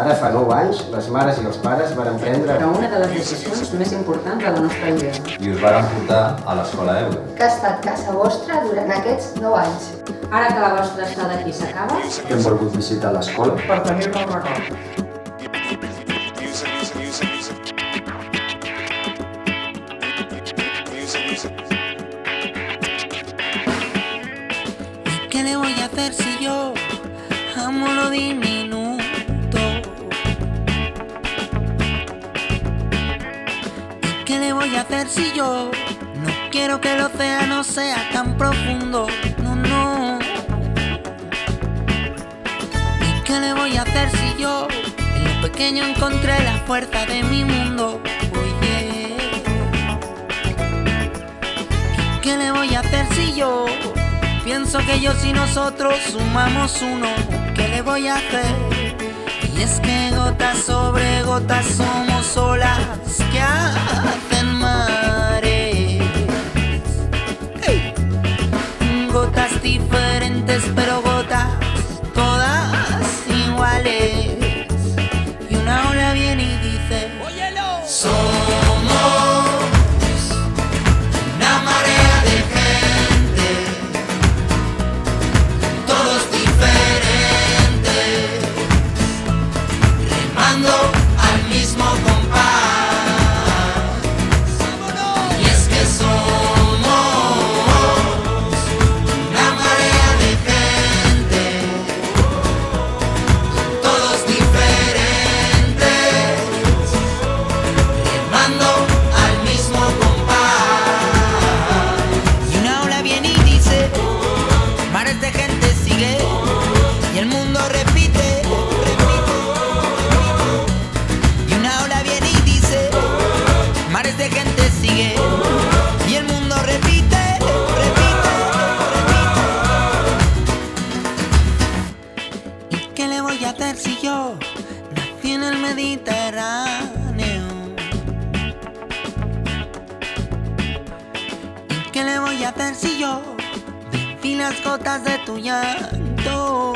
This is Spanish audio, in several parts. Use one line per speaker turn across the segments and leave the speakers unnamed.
Ara fa 9 anys, les mares i els pares varen prendre...
Però una de les decisions més importants de la nostra vida.
I us varen portar a l'escola Eure.
Que ha estat casa vostra durant aquests 9 anys.
Ara que la vostra estada aquí s'acaba,
Hem volgut visitar l'escola
per tenir-ne el record.
¿Qué le voy a hacer si yo amo lo diminuto? ¿Y qué le voy a hacer si yo no quiero que el océano sea tan profundo? No, no. ¿Y qué le voy a hacer si yo en lo pequeño encontré la fuerza de mi mundo? Oye. ¿Y qué le voy a hacer si yo pienso que ellos y nosotros sumamos uno? ¿Qué le voy a hacer? Y es que gotas sobre gotas somos olas que hacen mares. ¡Hey! Gotas diferentes pero gotas todas iguales. Y una ola viene y dice: óyelo. Somos una marea de gente, todos diferentes, remando al mismo compás. Y es que somos una marea de gente, todos diferentes, remando al mismo compás. Y una ola viene y dice: mares de gente sigue, y el mundo repite, repite. Y una ola viene y dice: mares de gente sigue, y el mundo repite, repite, repite. ¿Y qué le voy a hacer si yo nací en el Mediterráneo? ¿Y qué le voy a hacer si yo vi las gotas de tu llanto?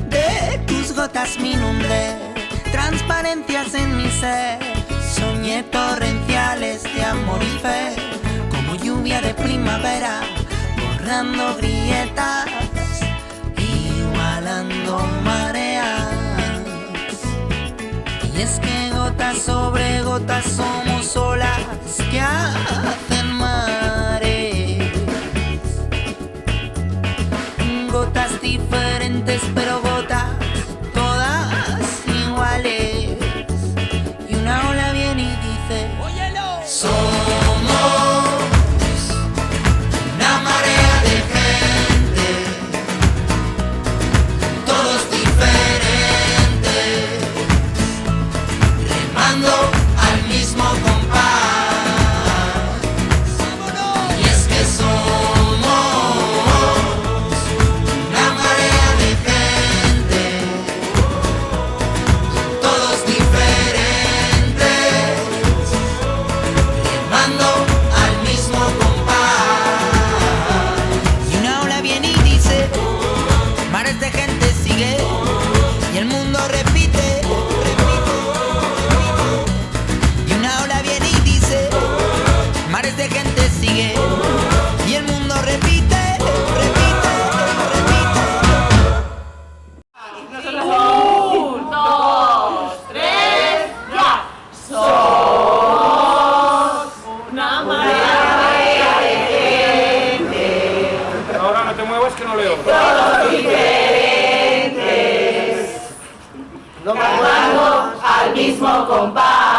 De tus gotas me inundé, transparencias en mi ser. Soñé torrenciales de amor y fe, como lluvia de primavera, borrando grietas, igualando mareas. Y es que gotas sobre gotas somos olas que hacen mares. Gotas diferentes pero gotas todas iguales. Y una ola viene y dice: óyelo. Somos una marea de gente, todos diferentes, remando al mismo compás. Y es que somos una marea de gente, todos diferentes, remando al mismo compás. Y una ola viene y dice: mares de gente sigue, y el mundo repite, repite, repite. Y una ola viene y dice: mares de gente sigue, y el mundo repite, repite, repite.
Ahora no te muevas que no leo.
Remando al mismo compás.